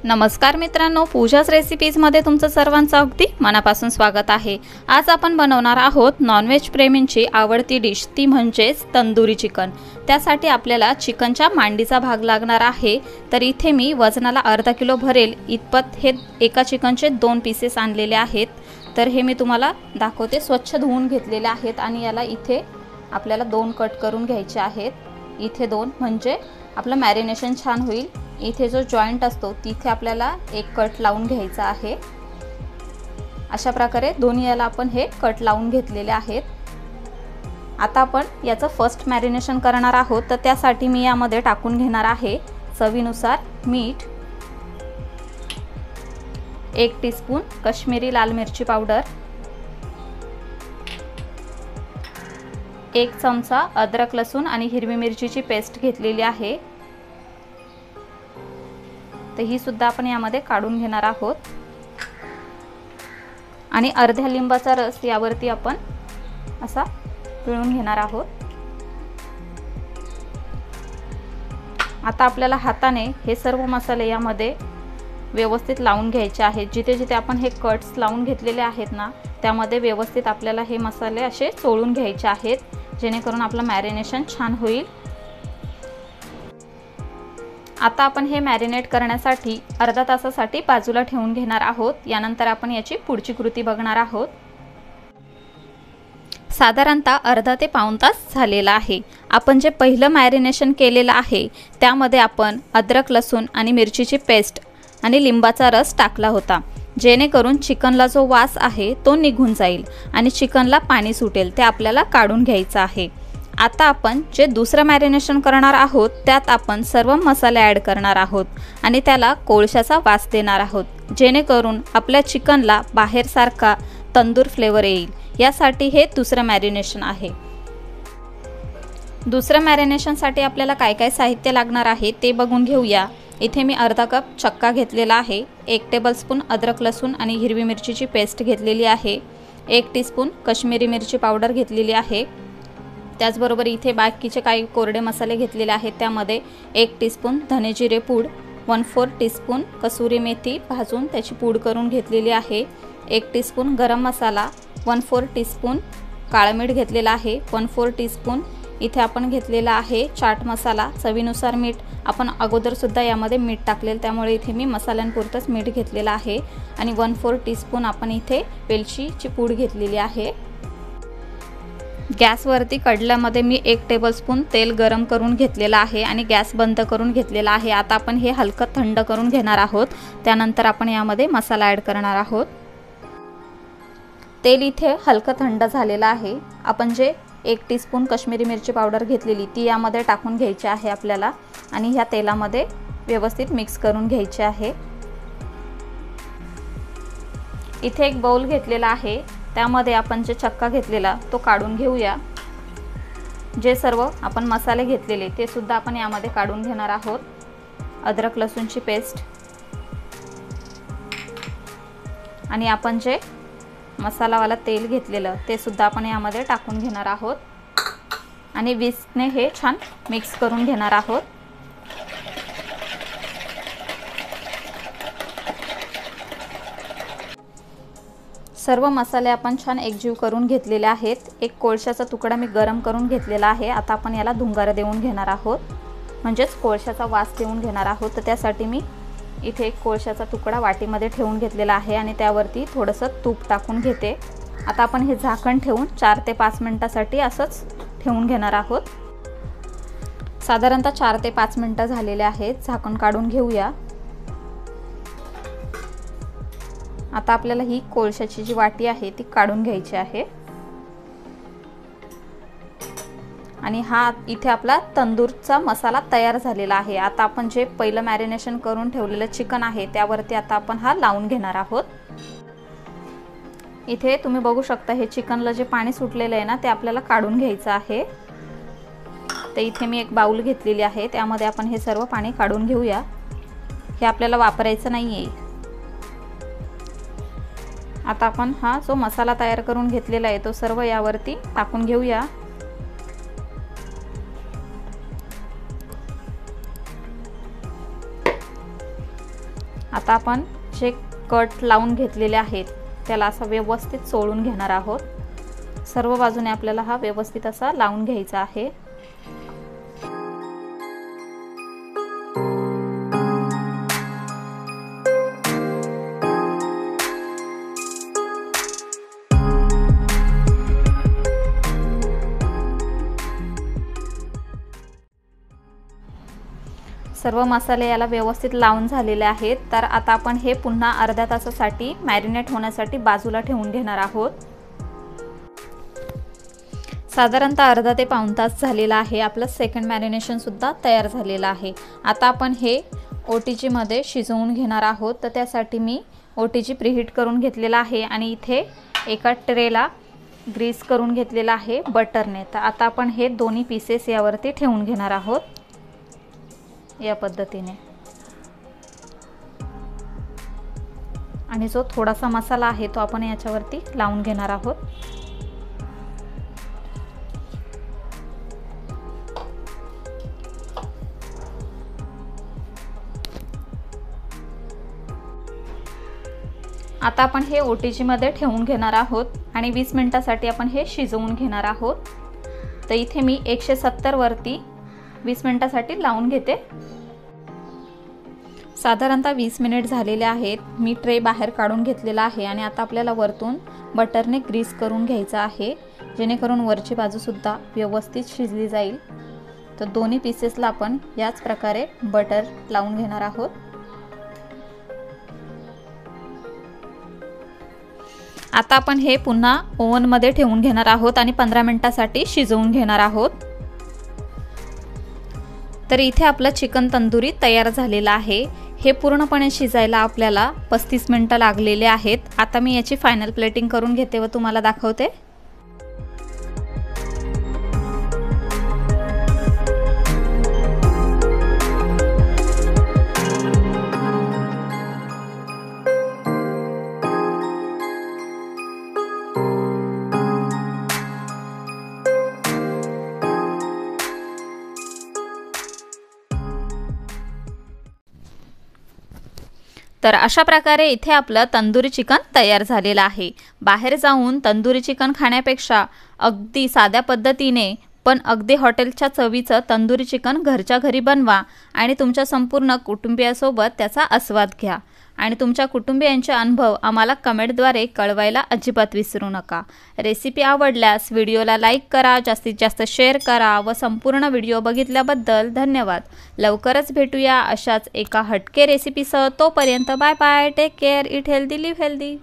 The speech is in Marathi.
नमस्कार मित्रांनो, पूजास रेसिपीजमध्ये तुमचं सर्वांचं अगदी मनापासून स्वागत आहे। आज आपण बनवणार आहोत नॉनव्हेज प्रेमींची आवडती डिश, ती म्हणजेच तंदुरी चिकन। त्यासाठी आपल्याला चिकनच्या मांडीचा भाग लागणार आहे। तर इथे मी वजनाला अर्धा किलो भरेल इतपत हे एका चिकनचे 2 पीसेस आणलेले आहेत। तर हे मी तुम्हाला दाखवते। स्वच्छ धुवून घेतलेले आहेत आणि याला इथे आपल्याला 2 कट करून घ्यायचे आहेत। इथे 2 म्हणजे आपलं मॅरिनेशन छान होईल। इथे जो जॉइंट असतो तिथे आपल्याला एक कट लावून घ्यायचा आहे। अशा प्रकारे दोन्ही याला आपण हे कट लावून घेतलेले आहेत। आता आपण याचं फर्स्ट मॅरिनेशन करणार आहोत। तर त्यासाठी मी यामध्ये टाकून घेणार आहे चवीनुसार मीठ, 1 टीस्पून काश्मीरी लाल मिरची पावडर, 1 चमचा अद्रक लसूण आणि हिरवी मिरचीची पेस्ट घेतलेली आहे। तर ही सुद्धा आपण यामध्ये काढून घेणार आहोत आणि अर्ध्या लिंबाचा रस यावरती आपण असा पिळून घेणार आहोत। आता आपल्याला हाताने हे सर्व मसाले यामध्ये व्यवस्थित लावून घ्यायचे आहेत। जिथे जिथे आपण हे कट्स लावून घेतलेले आहेत ना, त्यामध्ये व्यवस्थित आपल्याला हे मसाले असे चोळून घ्यायचे आहेत, जेणेकरून आपलं मॅरिनेशन छान होईल। आता आपण हे मॅरिनेट करण्यासाठी अर्धा तासासाठी बाजूला ठेवून घेणार आहोत। यानंतर आपण याची पुढची कृती बघणार आहोत। साधारणतः अर्धा ते पाऊण तास झालेला आहे। आपण जे पहिलं मॅरिनेशन केलेलं आहे त्यामध्ये आपण अद्रक लसूण आणि मिरचीची पेस्ट आणि लिंबाचा रस टाकला होता, जेणेकरून चिकनला जो वास आहे तो निघून जाईल आणि चिकनला पाणी सुटेल, ते आपल्याला काढून घ्यायचं आहे। आता आपण जे दुसरं मॅरिनेशन करणार आहोत त्यात आपण सर्व मसाले ॲड करणार आहोत आणि त्याला कोळशाचा वास देणार आहोत, जेणेकरून आपल्या चिकनला बाहेरसारखा तंदूर फ्लेवर येईल। यासाठी हे दुसरं मॅरिनेशन आहे। दुसऱ्या मॅरिनेशनसाठी आपल्याला काय काय साहित्य लागणार आहे ते बघून घेऊया। इथे मी अर्धा कप चक्का घेतलेला आहे, 1 टेबलस्पून अद्रक लसूण आणि हिरवी मिरचीची पेस्ट घेतलेली आहे, 1 टीस्पून काश्मीरी मिरची पावडर घेतलेली आहे। त्याचबरोबर इथे बाकीचे काही कोरडे मसाले घेतलेले आहेत। त्यामध्ये 1 टीस्पून धने जिरे पूड, 1/4 टीस्पून कसुरी मेथी भाजून त्याची पूड करून घेतलेली आहे, 1 टीस्पून गरम मसाला, 1/4 टीस्पून काळं मीठ घेतलेला आहे, 1/4 टीस्पून इथे आपण घेतलेला आहे चाट मसाला, चवीनुसार मीठ। आपण अगोदर सुद्धा यामध्ये मीठ टाकलेलं, त्यामुळे इथे मी मसाल्यांपुरतंच मीठ घेतलेलं आहे आणि 1/4 टीस्पून आपण इथे वेलचीची पूड घेतलेली आहे। गॅसवरती कढल्यामध्ये मी 1 टेबलस्पून तेल गरम करून घेतलेला आहे आणि गॅस बंद करून घेतलेला आहे। आता आपण हे हलकं थंड करून घेणार आहोत। त्यानंतर आपण यामध्ये मसाला ॲड करणार आहोत। तेल इथे हलकं थंड झालेलं आहे। आपण जे 1 टीस्पून काश्मीरी मिरची पावडर घेतलेली ती यामध्ये टाकून घ्यायची आहे आपल्याला आणि ह्या तेलामध्ये व्यवस्थित मिक्स करून घ्यायचे आहे। इथे एक बाउल घेतलेला आहे, त्यामध्ये आपण जे चक्का घेतलेला तो काढून घेऊया। जे सर्व आपण मसाले घेतलेले ते सुद्धा आपण यामध्ये काढून घेणार आहोत। अद्रक लसूणची पेस्ट आणि आपण जे मसालावाला तेल घेतलेलं ते सुद्धा आपण यामध्ये टाकून घेणार आहोत आणि विस्कने हे छान मिक्स करून घेणार आहोत। सर्व मसाले आपण छान एकजीव करून घेतलेले आहेत। एक कोळशाचा तुकडा मी गरम करून घेतलेला आहे। आता आपण याला धुंगार देऊन घेणार आहोत, म्हणजेच कोळशाचा वास देऊन घेणार आहोत। तर त्यासाठी मी इथे एक कोळशाचा तुकडा वाटीमध्ये ठेवून घेतलेला आहे आणि त्यावरती थोडंसं तूप टाकून घेते। आता आपण हे झाकण ठेवून 4 ते 5 मिनिटांसाठी असंच ठेवून घेणार आहोत। साधारणतः 4 ते 5 मिनिटं झालेले आहेत। झाकण काढून घेऊया। आता आपल्याला ही कोळशाची जी वाटी आहे ती काढून घ्यायची आहे आणि हा इथे आपला तंदूरचा मसाला तयार झालेला आहे। आता आपण जे पहिलं मॅरिनेशन करून ठेवलेलं चिकन आहे त्यावरती आता आपण हा लावून घेणार आहोत। इथे तुम्ही बघू शकता हे चिकनला जे पाणी सुटलेलं आहे ना, ते आपल्याला काढून घ्यायचं आहे। तर इथे मी एक बाउल घेतलेली आहे, त्यामध्ये आपण हे सर्व पाणी काढून घेऊया। हे आपल्याला वापरायचं नाहीये। आता आपण हा जो मसाला तयार करून घेतलेला आहे तो सर्व यावरती टाकून घेऊया। आता आपण जे कट लावून घेतलेले आहेत त्याला असं व्यवस्थित चोळून घेणार आहोत। सर्व बाजूने आपल्याला हा व्यवस्थित असा लावून घ्यायचा आहे। सर्व मसाले याला व्यवस्थित लावून झालेले आहेत। तर आता आपण हे पुन्हा अर्ध्या तासासाठी मॅरिनेट होण्यासाठी बाजूला ठेवून घेणार आहोत। साधारणतः अर्धा ते पाऊण तास झालेला आहे। आपलं सेकंड मॅरिनेशन सुद्धा तयार झालेलं आहे। आता आपण हे OTG मध्ये शिजवून घेणार आहोत। तर त्यासाठी मी OTG प्रीहीट करून घेतलेला आहे आणि इथे एका ट्रेला ग्रीस करून घेतलेला आहे बटरने। तर आता आपण हे दोन्ही पीसेस यावरती ठेवून घेणार आहोत या पद्धतीने। आणि जो थोडासा मसाला आहे तो आपण याच्यावरती लावून घेणार आहोत। आता आपण हे OTG मध्ये ठेवून घेणार आहोत आणि 20 मिनिटांसाठी आपण हे शिजवून घेणार आहोत। तर इथे मी 170 वरती 20 मिनिटांसाठी लावून घेते। साधारणतः 20 मिनिट झालेले आहेत। मी ट्रे बाहेर काढून घेतलेला आहे आणि आता आपल्याला वरतून बटरने ग्रीस करून घ्यायचा आहे, जेणेकरून वरची बाजू सुद्धा व्यवस्थित शिजली जाईल। तर दोन्ही पीसेसला आपण याच प्रकारे बटर लावून घेणार आहोत। आता आपण हे पुन्हा ओव्हन मध्ये ठेवून घेणार आहोत आणि 15 मिनिटांसाठी शिजवून घेणार आहोत। तर इथे आपलं चिकन तंदुरी तयार झालेला आहे। हे पूर्णपणे शिजायला आपल्याला 35 मिनिटं लागलेले आहेत। आता मी याची फायनल प्लेटिंग करून घेते व तुम्हाला दाखवते। तर अशा प्रकारे इथे आपलं तंदुरी चिकन तयार झालेलं आहे। बाहेर जाऊन तंदुरी चिकन खाण्यापेक्षा अगदी साध्या पद्धतीने पण अगदी हॉटेलच्या चवीचं तंदुरी चिकन घरच्या घरी बनवा आणि तुमच्या संपूर्ण कुटुंबियासोबत त्याचा आस्वाद घ्या आणि तुमच्या कुटुंबियांचे अनुभव आम्हाला कमेंटद्वारे कळवायला अजिबात विसरू नका। रेसिपी आवडल्यास व्हिडिओला लाईक करा, जास्तीत जास्त शेअर करा व संपूर्ण व्हिडिओ बघितल्याबद्दल धन्यवाद। लवकरच भेटूया अशाच एका हटके रेसिपीसह। तोपर्यंत bye bye, take care, eat healthy, live healthy.